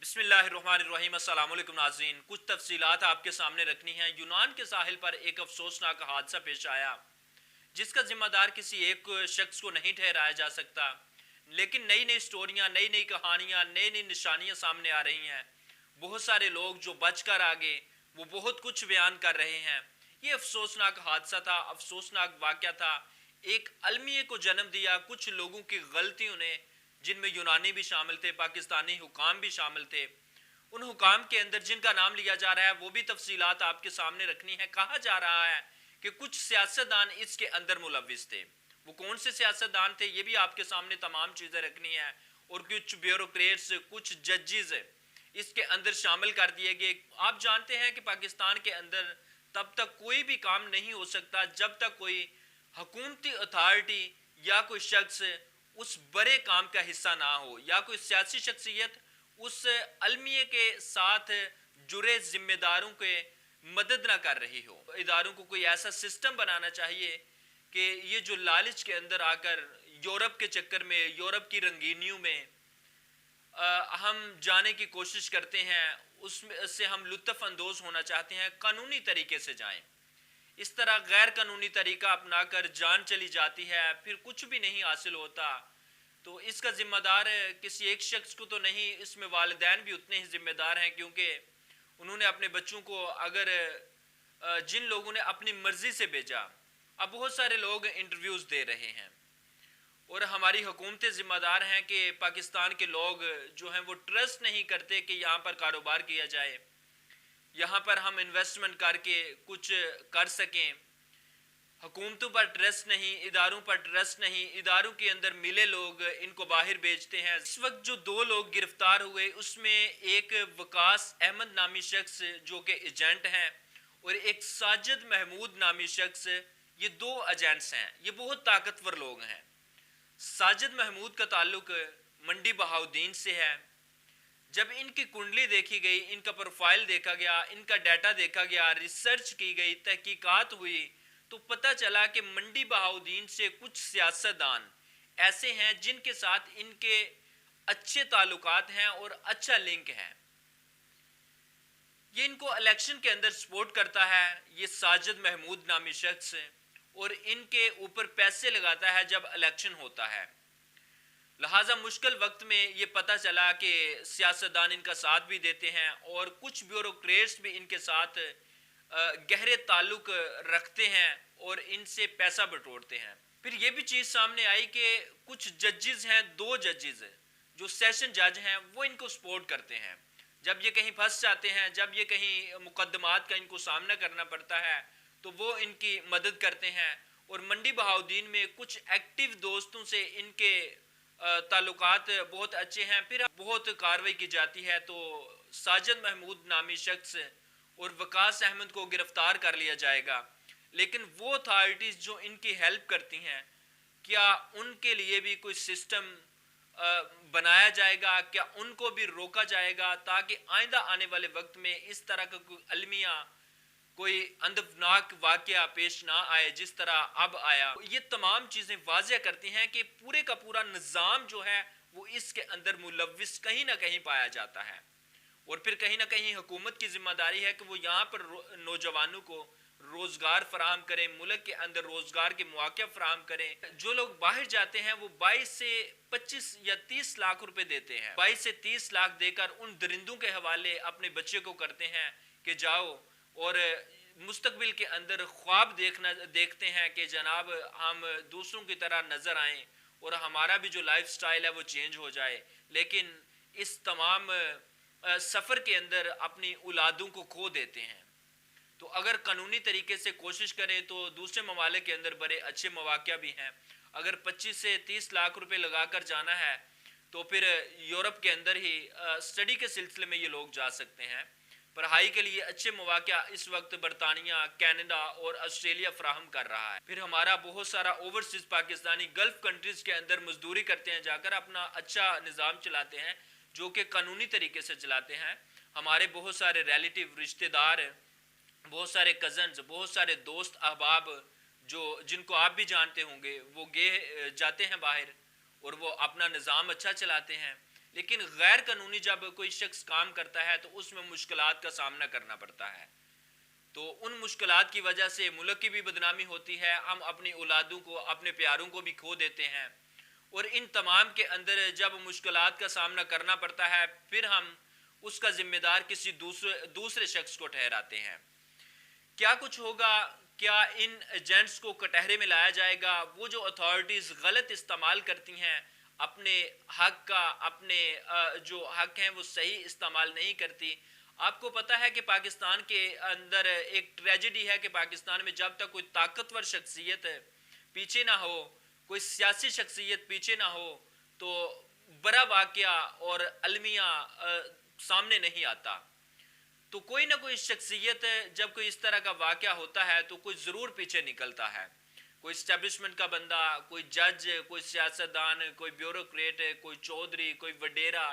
بسم اللہ الرحمن الرحیم۔ السلام علیکم ناظرین، کچھ تفصیلات آپ کے سامنے رکھنی ہیں۔ یونان کے ساحل پر ایک افسوسناک حادثہ پیش آیا جس کا ذمہ دار کسی ایک شخص کو نہیں ٹھہرایا جا سکتا، لیکن نئی نئی سٹوریاں، نئی نئی کہانیاں، نئی نئی نشانیاں سامنے آ رہی ہیں۔ بہت سارے لوگ جو بچ کر آگے وہ بہت کچھ بیان کر رہے ہیں۔ یہ افسوسناک حادثہ تھا، افسوسناک واقعہ تھا، ایک المیہ کو جنم دیا کچھ لوگوں کی غلطیوں نے، جن میں یونانی بھی شامل تھے، پاکستانی حکام بھی شامل تھے۔ ان حکام کے اندر جن کا نام لیا جا رہا ہے وہ بھی تفصیلات آپ کے سامنے رکھنی ہے۔ کہا جا رہا ہے کہ کچھ سیاستدان اس کے اندر ملوث تھے۔ وہ کون سے سیاستدان تھے یہ بھی آپ کے سامنے تمام چیزیں رکھنی ہے، اور کچھ بیوروکریٹس، کچھ ججز اس کے اندر شامل کر دیے گئے۔ آپ جانتے ہیں کہ پاکستان کے اندر تب تک کوئی بھی کام نہیں ہو سکتا جب تک کوئی حکومتی اتھارٹی یا کوئی شخص اس بڑے کام کا حصہ نہ ہو، یا کوئی سیاسی شخصیت اس المیہ کے ساتھ جڑے ذمہ داروں کے مدد نہ کر رہی ہو۔ اداروں کو کوئی ایسا سسٹم بنانا چاہیے کہ یہ جو لالچ کے اندر آ کر یورپ کے چکر میں، یورپ کی رنگینیوں میں ہم جانے کی کوشش کرتے ہیں، اس میں سے ہم لطف اندوز ہونا چاہتے ہیں، قانونی طریقے سے جائیں۔ اس طرح غیر قانونی طریقہ اپنا کر جان چلی جاتی ہے، پھر کچھ بھی نہیں حاصل ہوتا۔ تو اس کا ذمہ دار کسی ایک شخص کو تو نہیں، اس میں والدین بھی اتنے ہی ذمہ دار ہیں، کیونکہ انہوں نے اپنے بچوں کو اگر جن لوگوں نے اپنی مرضی سے بھیجا، اب بہت سارے لوگ انٹرویوز دے رہے ہیں، اور ہماری حکومتیں ذمہ دار ہیں کہ پاکستان کے لوگ جو ہیں وہ ٹرسٹ نہیں کرتے کہ یہاں پر کاروبار کیا جائے، یہاں پر ہم انویسٹمنٹ کر کے کچھ کر سکیں۔ حکومتوں پر ٹرسٹ نہیں، اداروں پر ٹرسٹ نہیں، اداروں کے اندر ملے لوگ ان کو باہر بیچتے ہیں۔ اس وقت جو دو لوگ گرفتار ہوئے اس میں ایک وقاص احمد نامی شخص جو کہ ایجنٹ ہیں، اور ایک ساجد محمود نامی شخص، یہ دو ایجنٹس ہیں۔ یہ بہت طاقتور لوگ ہیں۔ ساجد محمود کا تعلق منڈی بہاؤدین سے ہے۔ جب ان کی کنڈلی دیکھی گئی، ان کا پروفائل دیکھا گیا، ان کا ڈیٹا دیکھا گیا، ریسرچ کی گئی، تحقیقات ہوئی، تو پتہ چلا کہ منڈی بہاؤدین سے کچھ سیاستدان ایسے ہیں جن کے ساتھ ان کے اچھے تعلقات ہیں اور اچھا لنک ہے۔ یہ ان کو الیکشن کے اندر سپورٹ کرتا ہے، یہ ساجد محمود نامی شخص، اور ان کے اوپر پیسے لگاتا ہے جب الیکشن ہوتا ہے۔ لہٰذا مشکل وقت میں یہ پتہ چلا کہ سیاستدان ان کا ساتھ بھی دیتے ہیں، اور کچھ بیوروکریٹس بھی ان کے ساتھ گہرے تعلق رکھتے ہیں اور ان سے پیسہ بٹورتے ہیں۔ پھر یہ بھی چیز سامنے آئی کہ کچھ ججز ہیں، دو ججز جو سیشن جج ہیں، وہ ان کو سپورٹ کرتے ہیں۔ جب یہ کہیں پھنس جاتے ہیں، جب یہ کہیں مقدمات کا ان کو سامنا کرنا پڑتا ہے، تو وہ ان کی مدد کرتے ہیں۔ اور منڈی بہاؤدین میں کچھ ایکٹیو دوستوں سے ان کے تعلقات بہت اچھے ہیں۔ پھر بہت کارروائی کی جاتی ہے تو ساجد محمود نامی شخص اور وقاص احمد کو گرفتار کر لیا جائے گا، لیکن وہ اتھارٹیز جو ان کی ہیلپ کرتی ہیں، کیا ان کے لیے بھی کوئی سسٹم بنایا جائے گا؟ کیا ان کو بھی روکا جائے گا تاکہ آئندہ آنے والے وقت میں اس طرح کا کوئی المیہ، کوئی اندفناک واقعہ پیش نہ آئے جس طرح اب آیا؟ یہ تمام چیزیں واضح کرتی ہیں کہ پورے کا پورا نظام جو ہے وہ اس کے اندر ملوث کہیں نہ کہیں پایا جاتا ہے، اور پھر کہیں نہ کہیں حکومت کی ذمہ داری ہے کہ وہ یہاں پر نوجوانوں کو روزگار فراہم کریں، ملک کے اندر روزگار کے مواقع فراہم کریں۔ جو لوگ باہر جاتے ہیں وہ 22 سے 25 یا 30 لاکھ روپے دیتے ہیں، 22 سے 30 لاکھ دے کر ان درندوں کے حوالے اپنے بچے کو کرتے ہیں کہ جاؤ، اور مستقبل کے اندر خواب دیکھتے ہیں کہ جناب ہم دوسروں کی طرح نظر آئیں اور ہمارا بھی جو لائف سٹائل ہے وہ چینج ہو جائے، لیکن اس تمام سفر کے اندر اپنی اولادوں کو کھو دیتے ہیں۔ تو اگر قانونی طریقے سے کوشش کریں تو دوسرے ممالک کے اندر بڑے اچھے مواقع بھی ہیں۔ اگر 25 سے 30 لاکھ روپے لگا کر جانا ہے تو پھر یورپ کے اندر ہی اسٹڈی کے سلسلے میں یہ لوگ جا سکتے ہیں۔ پڑھائی کے لیے اچھے مواقع اس وقت برطانیہ، کینیڈا اور آسٹریلیا فراہم کر رہا ہے۔ پھر ہمارا بہت سارا اوورسیز پاکستانی گلف کنٹریز کے اندر مزدوری کرتے ہیں، جا کر اپنا اچھا نظام چلاتے ہیں جو کہ قانونی طریقے سے چلاتے ہیں۔ ہمارے بہت سارے ریلیٹیو، رشتہ دار، بہت سارے کزنز، بہت سارے دوست احباب جن کو آپ بھی جانتے ہوں گے، وہ جاتے ہیں باہر اور وہ اپنا نظام اچھا چلاتے ہیں، لیکن غیر قانونی جب کوئی شخص کام کرتا ہے تو اس میں مشکلات کا سامنا کرنا پڑتا ہے. تو ان مشکلات کی وجہ سے ملک کی بھی بدنامی ہوتی ہے, ہم اپنی اولادوں کو, اپنے پیاروں کو بھی کھو دیتے ہیں, اور ان تمام کے اندر جب مشکلات کا سامنا کرنا پڑتا ہے پھر ہم اس کا ذمہ دار کسی دوسرے شخص کو ٹھہراتے ہیں. کیا کچھ ہوگا؟ کیا ان ایجنٹس کو کٹہرے میں لایا جائے گا؟ وہ جو اتھارٹیز غلط استعمال کرتی ہیں اپنے حق کا, اپنے جو حق ہیں وہ صحیح استعمال نہیں کرتی. آپ کو پتہ ہے کہ پاکستان کے اندر ایک ٹریجڈی ہے کہ پاکستان میں جب تک کوئی طاقتور شخصیت پیچھے نہ ہو, کوئی سیاسی شخصیت پیچھے نہ ہو, تو بڑا واقعہ اور المیہ سامنے نہیں آتا. تو کوئی نہ کوئی شخصیت جب کوئی اس طرح کا واقعہ ہوتا ہے تو کوئی ضرور پیچھے نکلتا ہے. کوئی اسٹیبلشمنٹ کا بندہ, کوئی جج, کوئی سیاستدان, کوئی بیوروکریٹ, کوئی چودھری, کوئی وڈیرا,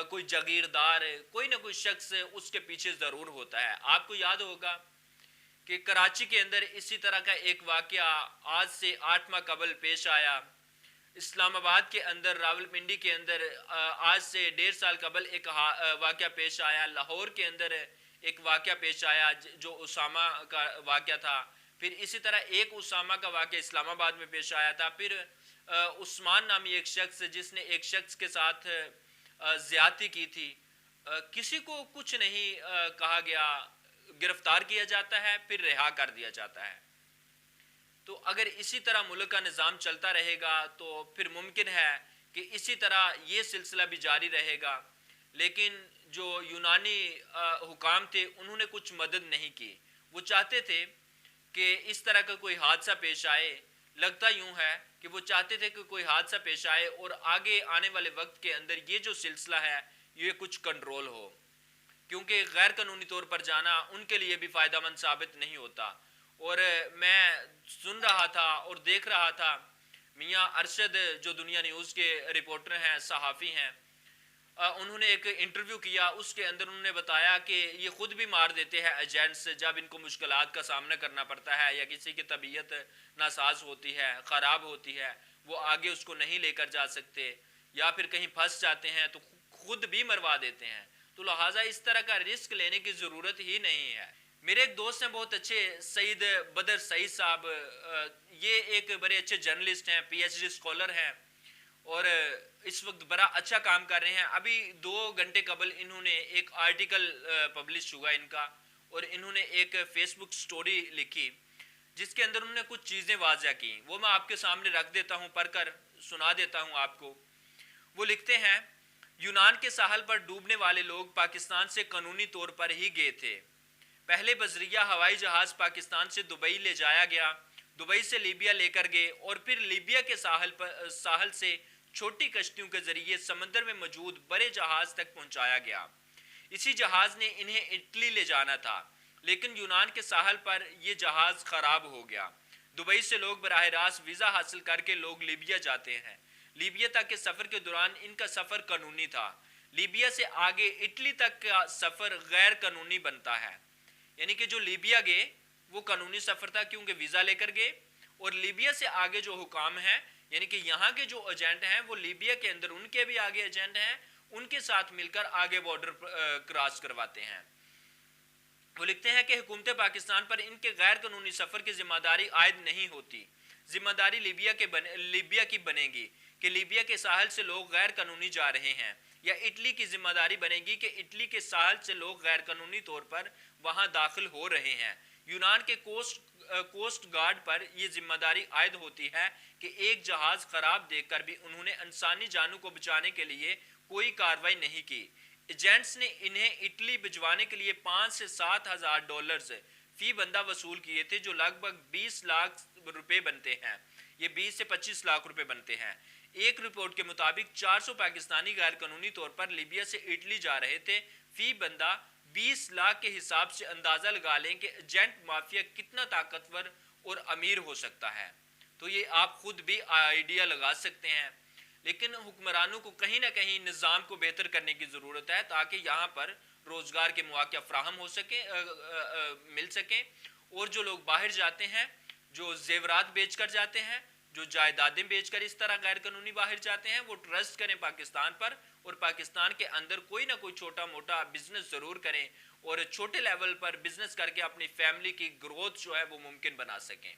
کوئی جاگیردار, کوئی نہ کوئی شخص اس کے پیچھے ضرور ہوتا ہے. آپ کو یاد ہوگا کہ کراچی کے اندر اسی طرح کا ایک واقعہ آج سے 8 ماہ قبل پیش آیا. اسلام آباد کے اندر, راولپنڈی کے اندر آج سے 1.5 سال قبل ایک واقعہ پیش آیا. لاہور کے اندر ایک واقعہ پیش آیا جو اسامہ کا واقعہ تھا. پھر اسی طرح ایک اسامہ کا واقعہ اسلام آباد میں پیش آیا تھا. پھر عثمان نامی ایک شخص جس نے ایک شخص کے ساتھ زیادتی کی تھی, کسی کو کچھ نہیں کہا گیا, گرفتار کیا جاتا ہے پھر رہا کر دیا جاتا ہے. تو اگر اسی طرح ملک کا نظام چلتا رہے گا تو پھر ممکن ہے کہ اسی طرح یہ سلسلہ بھی جاری رہے گا. لیکن جو یونانی حکام تھے انہوں نے کچھ مدد نہیں کی. وہ چاہتے تھے کہ اس طرح کا کوئی حادثہ پیش آئے, لگتا یوں ہے کہ وہ چاہتے تھے کہ کوئی حادثہ پیش آئے اور آگے آنے والے وقت کے اندر یہ جو سلسلہ ہے یہ کچھ کنٹرول ہو, کیونکہ غیر قانونی طور پر جانا ان کے لیے بھی فائدہ مند ثابت نہیں ہوتا. اور میں سن رہا تھا اور دیکھ رہا تھا میاں ارشد جو دنیا نیوز کے رپورٹر ہیں, صحافی ہیں, انہوں نے ایک انٹرویو کیا. اس کے اندر انہوں نے بتایا کہ یہ خود بھی مار دیتے ہیں ایجنٹس جب ان کو مشکلات کا سامنا کرنا پڑتا ہے یا کسی کی طبیعت ناساز ہوتی ہے, خراب ہوتی ہے, وہ آگے اس کو نہیں لے کر جا سکتے یا پھر کہیں پھنس جاتے ہیں تو خود بھی مروا دیتے ہیں. تو لہٰذا اس طرح کا رسک لینے کی ضرورت ہی نہیں ہے. میرے ایک دوست ہیں بہت اچھے, سعید بدر سعید صاحب, یہ ایک بڑے اچھے جرنلسٹ ہیں, پی ایچ ڈی اسکالر ہیں اور اس وقت بڑا اچھا کام کر رہے ہیں. ابھی 2 گھنٹے قبل انہوں نے ایک آرٹیکل پبلش ہوا ان کا, اور انہوں نے ایک فیس بک سٹوری لکھی جس کے اندر انہوں نے کچھ چیزیں واضح کی. وہ میں آپ کے سامنے رکھ دیتا ہوں, پڑھ کر سنا دیتا ہوں آپ کو. وہ لکھتے ہیں, یونان کے ساحل پر ڈوبنے والے لوگ پاکستان سے قانونی طور پر ہی گئے تھے. پہلے بذریعہ ہوائی جہاز پاکستان سے دبئی لے جایا گیا, دبئی سے لیبیا لے کر گئے اور پھر لیبیا کے ساحل سے چھوٹی کشتیوں کے ذریعے سمندر میں موجود بڑے جہاز تک پہنچایا گیا. اسی جہاز نے انہیں اٹلی لے جانا تھا, لیکن یونان کے ساحل پر یہ جہاز خراب ہو گیا. دبئی سے لوگ براہ راست ویزا حاصل کر کے لوگ لیبیا جاتے ہیں. لیبیا تک کے سفر کے دوران ان کا سفر قانونی تھا. لیبیا سے آگے اٹلی تک کا سفر غیر قانونی بنتا ہے. یعنی کہ جو لیبیا گئے وہ قانونی سفر تھا کیونکہ ویزا لے کر گئے, اور لیبیا سے آگے جو حکام ہیں یعنی کہ یہاں کے جو ایجنٹ ہیں وہ لیبیا کے اندر ان کے بھی آگے ایجنٹ ہیں, ان کے ساتھ مل کر آگے بارڈر کراس کرواتے ہیں. وہ لکھتے ہیں کہ حکومت پاکستان پر ان کے غیر قانونی سفر کی ذمہ داری عائد نہیں ہوتی. ذمہ داری لیبیا کی بنے گی کہ لیبیا کے ساحل سے لوگ غیر قانونی جا رہے ہیں, یا اٹلی کی ذمہ داری بنے گی کہ اٹلی کے ساحل سے لوگ غیر قانونی طور پر وہاں داخل ہو رہے ہیں. یونان کے کوسٹ گارڈ پر یہ ذمہ داری عائد ہوتی ہے کہ ایک جہاز خراب دیکھ کر بھی انہوں نے انسانی جانوں کو بچانے کے لیے کوئی کارروائی نہیں کی. ایجنٹس نے انہیں اٹلی بھجوانے کے لیے 5 سے 7 ہزار ڈالرز فی بندہ وصول کیے تھے, جو لگ بھگ 20 لاکھ روپے بنتے ہیں. یہ 20 سے 25 لاکھ روپے بنتے ہیں. ایک رپورٹ کے مطابق 400 پاکستانی غیر قانونی طور پر لیبیا سے اٹلی جا رہے تھے. فی بندہ 20 لاکھ کے حساب سے اندازہ لگا لیں کہ ایجنٹ مافیا کتنا طاقتور اور امیر ہو سکتا ہے. تو یہ آپ خود بھی آئیڈیا لگا سکتے ہیں. لیکن حکمرانوں کو کہیں نہ کہیں نظام کو بہتر کرنے کی ضرورت ہے تاکہ یہاں پر روزگار کے مواقع فراہم ہو سکیں, مل سکیں, اور جو لوگ باہر جاتے ہیں, جو زیورات بیچ کر جاتے ہیں, جو جائیدادیں بیچ کر اس طرح غیر قانونی باہر جاتے ہیں وہ ٹرسٹ کریں پاکستان پر، اور پاکستان کے اندر کوئی نہ کوئی چھوٹا موٹا بزنس ضرور کریں، اور چھوٹے لیول پر بزنس کر کے اپنی فیملی کی گروتھ جو ہے وہ ممکن بنا سکیں۔